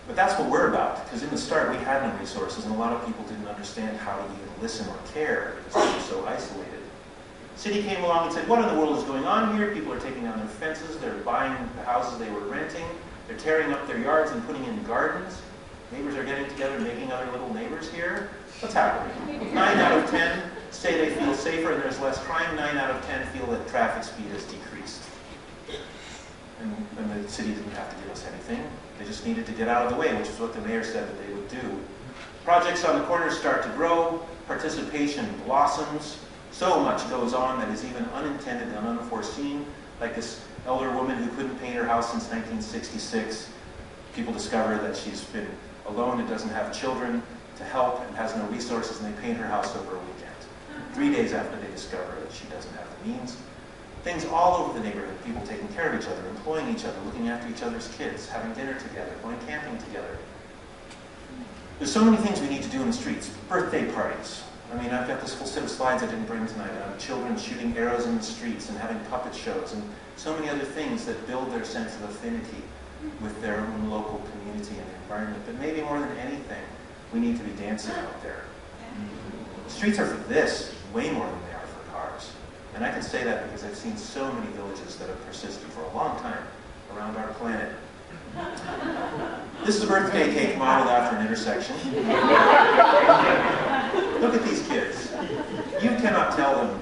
But that's what we're about, because in the start we had no resources and a lot of people didn't understand how to even listen or care because they were so isolated. City came along and said, what in the world is going on here? People are taking down their fences, they're buying the houses they were renting, they're tearing up their yards and putting in gardens. Neighbors are getting together, making other little neighbors here. What's happening? 9 out of 10 say they feel safer and there's less crime. 9 out of 10 feel that traffic speed has decreased. And the city didn't have to give us anything. They just needed to get out of the way, which is what the mayor said that they would do. Projects on the corners start to grow. Participation blossoms. So much goes on that is even unintended and unforeseen. Like this elder woman who couldn't paint her house since 1966. People discover that she's been alone and doesn't have children to help and has no resources, and they paint her house over a weekend. 3 days after they discover that she doesn't have the means. Things all over the neighborhood, people taking care of each other, employing each other, looking after each other's kids, having dinner together, going camping together. There's so many things we need to do in the streets. Birthday parties. I mean, I've got this whole set of slides I didn't bring tonight on children shooting arrows in the streets and having puppet shows and so many other things that build their sense of affinity with their own local community and environment. But maybe more than anything, we need to be dancing out there. The streets are for this, way more than they are for cars. And I can say that because I've seen so many villages that have persisted for a long time around our planet This is a birthday cake modeled after an intersection. Look at these kids. You cannot tell them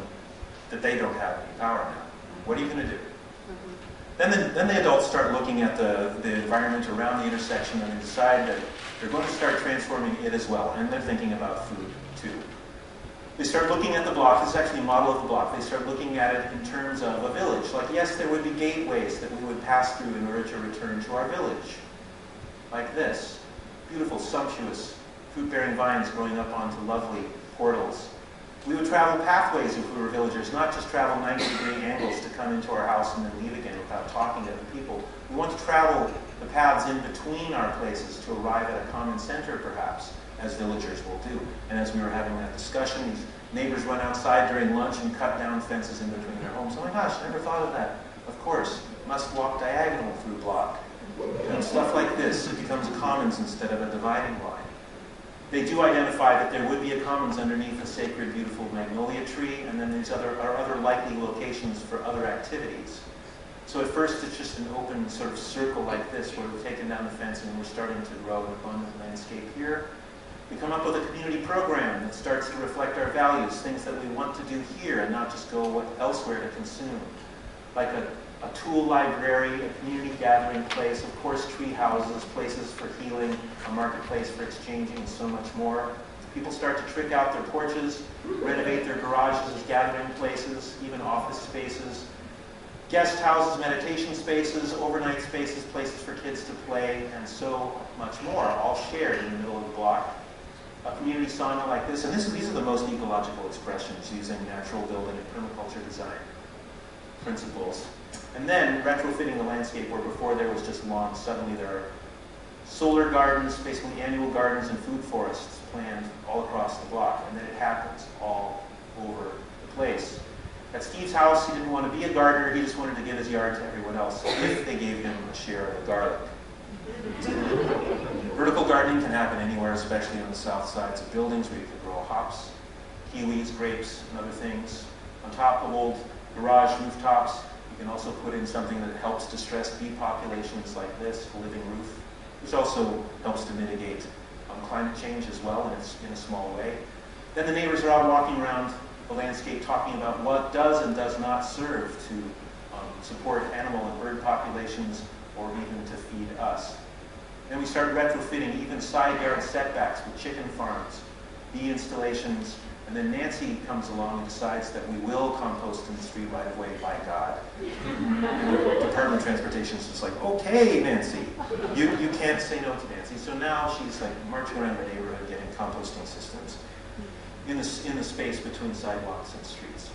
that they don't have any power now. What are you going to do? Then the adults start looking at the environment around the intersection, and they decide that they're going to start transforming it as well, and they're thinking about food too. They start looking at the block. This is actually a model of the block. They start looking at it in terms of a village. Like, yes, there would be gateways that we would pass through in order to return to our village. Like this. Beautiful, sumptuous, fruit-bearing vines growing up onto lovely portals. We would travel pathways if we were villagers, not just travel 90-degree angles to come into our house and then leave again without talking to other people. We want to travel the paths in between our places to arrive at a common center, perhaps, as villagers will do. And as we were having that discussion, these neighbors run outside during lunch and cut down fences in between their homes. Oh my gosh, never thought of that. Of course, must walk diagonal through block. You know, stuff like this, it becomes commons instead of a dividing line. They do identify that there would be a commons underneath a sacred, beautiful magnolia tree, and then there's other likely locations for other activities. So at first it's just an open sort of circle like this where we've taken down the fence and we're starting to grow an abundant landscape here. We come up with a community program that starts to reflect our values, things that we want to do here and not just go elsewhere to consume. Like a tool library, a community gathering place, of course tree houses, places for healing, a marketplace for exchanging, and so much more. People start to trick out their porches, renovate their garages as gathering places, even office spaces, guest houses, meditation spaces, overnight spaces, places for kids to play, and so much more, all shared in the middle of the block. A community sauna like this, and these are the most ecological expressions using natural building and permaculture design principles. And then retrofitting the landscape where before there was just lawn, suddenly there are solar gardens, basically annual gardens and food forests planned all across the block. And then it happens all over the place. At Steve's house, he didn't want to be a gardener, he just wanted to give his yard to everyone else if they gave him a share of the garlic. Vertical gardening can happen anywhere, especially on the south sides of buildings where you can grow hops, kiwis, grapes, and other things. On top of old garage rooftops, you can also put in something that helps distressed bee populations like this, a living roof, which also helps to mitigate climate change as well in a small way. Then the neighbors are out walking around the landscape talking about what does and does not serve to support animal and bird populations or even to feed us. Then we start retrofitting even side yard setbacks with chicken farms, bee installations, and then Nancy comes along and decides that we will compost in the street right away, by God. And the Department of Transportation is just like, okay, Nancy, you can't say no to Nancy. So now she's like marching around the neighborhood getting composting systems in the space between sidewalks and streets.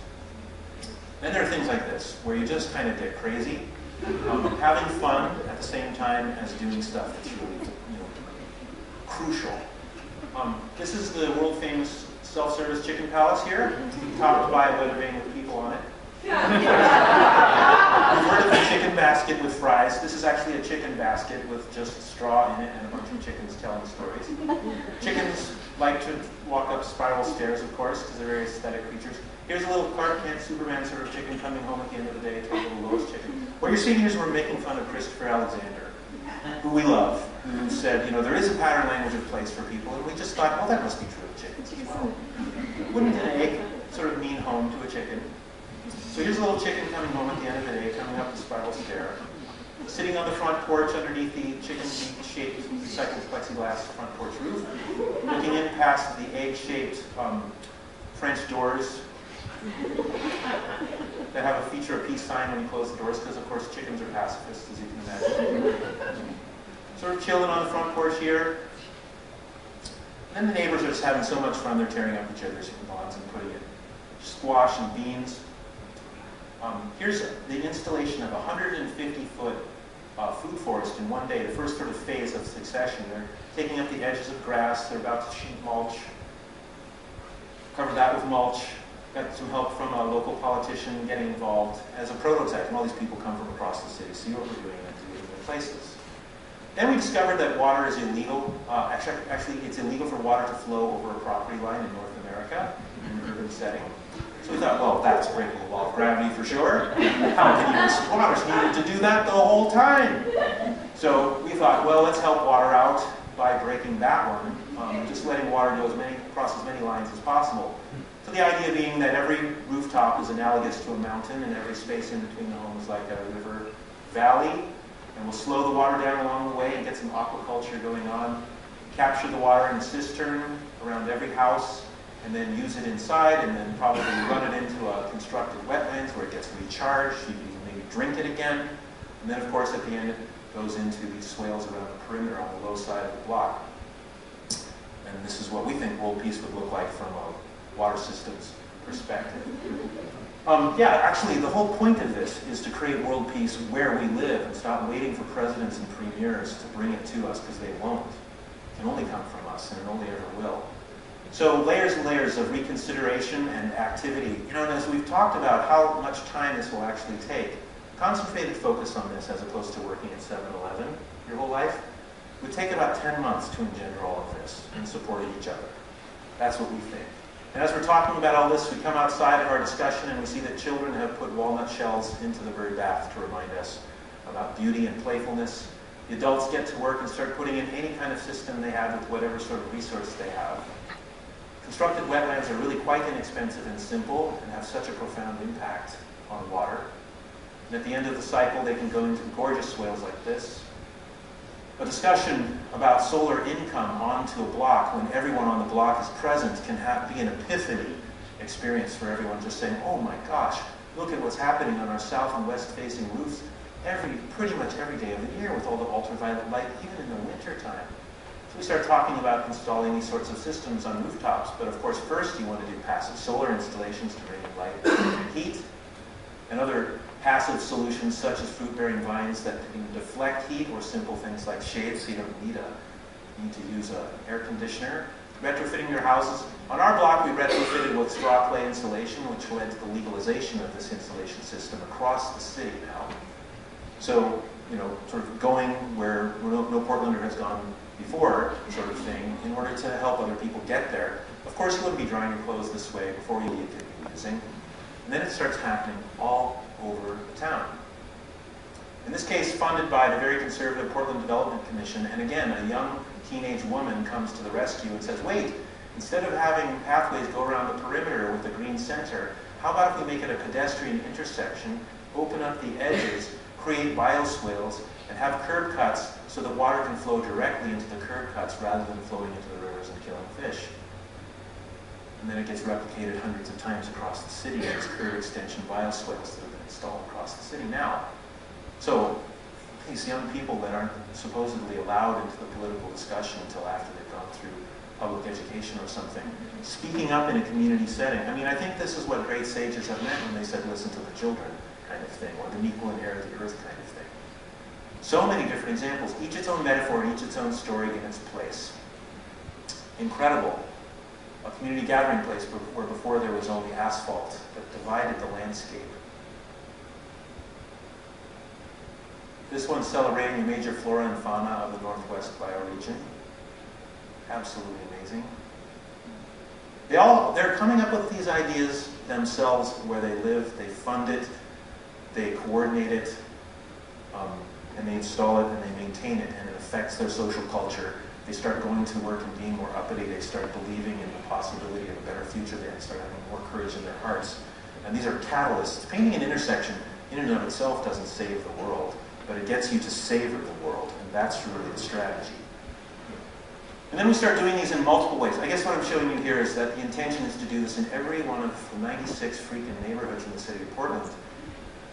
Then there are things like this, where you just kind of get crazy, having fun at the same time as doing stuff that's really, crucial. This is the world-famous self-service chicken palace here, topped by a weather vane with people on it. You've heard of the chicken basket with fries. This is actually a chicken basket with just straw in it and a bunch of chickens telling stories. Chickens like to walk up spiral stairs, of course, because they're very aesthetic creatures. Here's a little Clark Kent Superman sort of chicken coming home at the end of the day to a little Lois chicken. What you're seeing here is we're making fun of Christopher Alexander, who we love, who said, there is a pattern language of place for people, and we just thought, well, that must be true of chickens as well. Wouldn't an egg sort of mean home to a chicken? So here's a little chicken coming home at the end of the day, coming up the spiral stair, sitting on the front porch underneath the chicken-shaped recycled plexiglass front porch roof, looking in past the egg-shaped French doors that have a feature a peace sign when you close the doors, because of course chickens are pacifists, as you can imagine. Sort of chilling on the front porch here. And then the neighbors are just having so much fun, they're tearing up each other's lawns and putting in squash and beans. Here's the installation of a 150-foot food forest in one day, the first sort of phase of succession. They're taking up the edges of grass, they're about to sheet mulch, cover that with mulch, got some help from a local politician getting involved as a prototype, and all these people come from across the city, see what we're doing and do it in their places. Then we discovered that water is illegal. Actually, it's illegal for water to flow over a property line in North America in an urban setting. So we thought, well, that's breaking the law of gravity for sure. How can you risk water's needed to do that the whole time? So we thought, well, let's help water out by breaking that one, just letting water go across as many lines as possible. So the idea being that every rooftop is analogous to a mountain, and every space in between the homes like a river valley, and we'll slow the water down along the way and get some aquaculture going on, capture the water in a cistern around every house, and then use it inside, and then probably run it into a constructed wetlands where it gets recharged. You can maybe drink it again, and then of course at the end it goes into these swales around the perimeter on the low side of the block. And this is what we think world peace would look like from a water systems perspective. Yeah, actually the whole point of this is to create world peace where we live and stop waiting for presidents and premiers to bring it to us, because they won't. It can only come from us, and it only ever will. So layers and layers of reconsideration and activity. You know, and as we've talked about how much time this will actually take, concentrated focus on this as opposed to working at 7-Eleven your whole life would take about 10 months to engender all of this in support of each other. That's what we think. And as we're talking about all this, we come outside of our discussion and we see that children have put walnut shells into the very bath to remind us about beauty and playfulness. The adults get to work and start putting in any kind of system they have with whatever sort of resource they have. Constructed wetlands are really quite inexpensive and simple and have such a profound impact on water. And at the end of the cycle, they can go into gorgeous swales like this. A discussion about solar income onto a block when everyone on the block is present can be an epiphany experience for everyone, just saying, oh my gosh, look at what's happening on our south and west facing roofs pretty much every day of the year with all the ultraviolet light, even in the winter time. So we start talking about installing these sorts of systems on rooftops, but of course first you want to do passive solar installations to bring in light and heat, and other passive solutions such as fruit-bearing vines that can deflect heat, or simple things like shade, so you don't need to use an air conditioner. Retrofitting your houses. On our block, we retrofitted with straw clay insulation, which led to the legalization of this insulation system across the city now. So, you know, sort of going where no Portlander has gone before, sort of thing, in order to help other people get there. Of course, you wouldn't be drying your clothes this way before you leave it using. And then it starts happening all over the town. In this case, funded by the very conservative Portland Development Commission, and again, a young teenage woman comes to the rescue and says, wait, instead of having pathways go around the perimeter with a green center, how about if we make it a pedestrian intersection, open up the edges, create bioswales, and have curb cuts so that water can flow directly into the curb cuts rather than flowing into the rivers and killing fish. And then it gets replicated hundreds of times across the city as curb extension bioswales that have been installed across the city now. So these young people that aren't supposedly allowed into the political discussion until after they've gone through public education or something, speaking up in a community setting. I mean, I think this is what great sages have meant when they said, listen to the children kind of thing, or the meek will inherit the earth kind of thing. So many different examples, each its own metaphor, each its own story in its place. Incredible. A community gathering place where before there was only asphalt that divided the landscape. This one's celebrating the major flora and fauna of the Northwest bioregion. Absolutely amazing. They're coming up with these ideas themselves where they live, they fund it, they coordinate it, and they install it and they maintain it, and it affects their social culture. They start going to work and being more uppity. They start believing in the possibility of a better future there and start having more courage in their hearts. And these are catalysts. Painting an intersection in and of itself doesn't save the world, but it gets you to savor the world, and that's really the strategy. And then we start doing these in multiple ways. I guess what I'm showing you here is that the intention is to do this in every one of the 96 freaking neighborhoods in the city of Portland.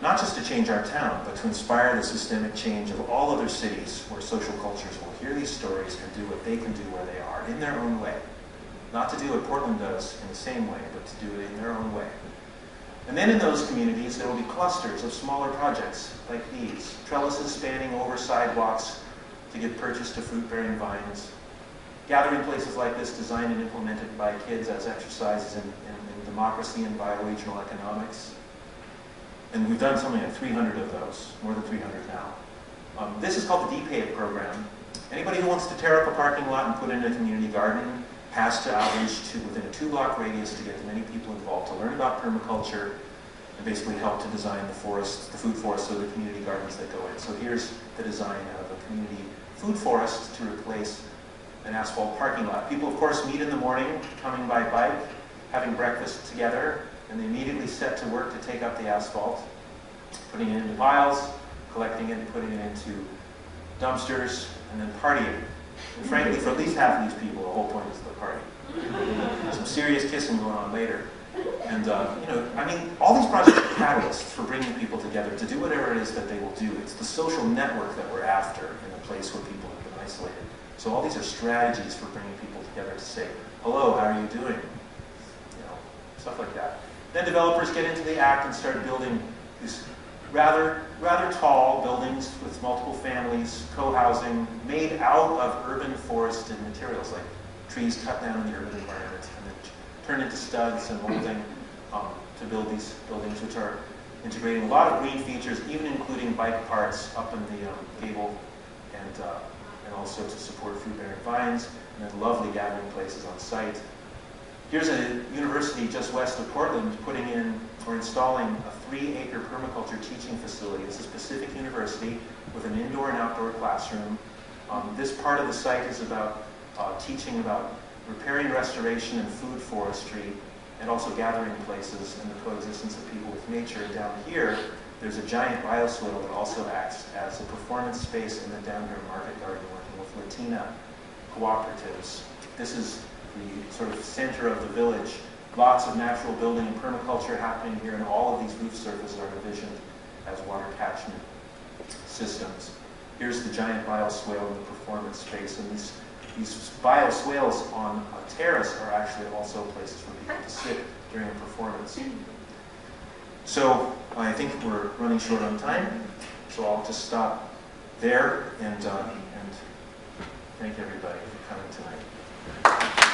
Not just to change our town, but to inspire the systemic change of all other cities where social cultures will hear these stories and do what they can do where they are, in their own way. Not to do what Portland does in the same way, but to do it in their own way. And then in those communities, there will be clusters of smaller projects like these. Trellises spanning over sidewalks to give purchase to fruit-bearing vines. Gathering places like this designed and implemented by kids as exercises in democracy and bioregional economics. And we've done something like 300 of those, more than 300 now. This is called the DPAVE program. Anybody who wants to tear up a parking lot and put in a community garden has to outreach to within a 2-block radius to get as many people involved to learn about permaculture and basically helped to design the forests, the food forests, so the community gardens that go in. So here's the design of a community food forest to replace an asphalt parking lot. People, of course, meet in the morning, coming by bike, having breakfast together, and they immediately set to work to take up the asphalt, putting it into piles, collecting it, putting it into dumpsters, and then partying. And frankly, for at least half of these people, the whole point is the party. Some serious kissing going on later. And, you know, I mean, all these projects are catalysts for bringing people together to do whatever it is that they will do. It's the social network that we're after in a place where people have been isolated. So all these are strategies for bringing people together to say, hello, how are you doing? You know, stuff like that. Then developers get into the act and start building these rather tall buildings with multiple families, co-housing, made out of urban forested materials, like trees cut down in the urban environment and then turned into studs and molding to build these buildings, which are integrating a lot of green features, even including bike parts up in the gable, and also to support fruit-bearing vines, and then lovely gathering places on site. Here's a university just west of Portland putting in or installing a 3-acre permaculture teaching facility. This is Pacific University with an indoor and outdoor classroom. This part of the site is about teaching about repairing, restoration, and food forestry, and also gathering places and the coexistence of people with nature. And down here, there's a giant bioswale that also acts as a performance space in the down here market garden, working with Latina cooperatives. This is the sort of center of the village. Lots of natural building and permaculture happening here, and all of these roof surfaces are envisioned as water catchment systems. Here's the giant bioswale in the performance space, and these bioswales on a terrace are actually also places for people to sit during a performance. So I think we're running short on time, so I'll just stop there and thank everybody for coming tonight.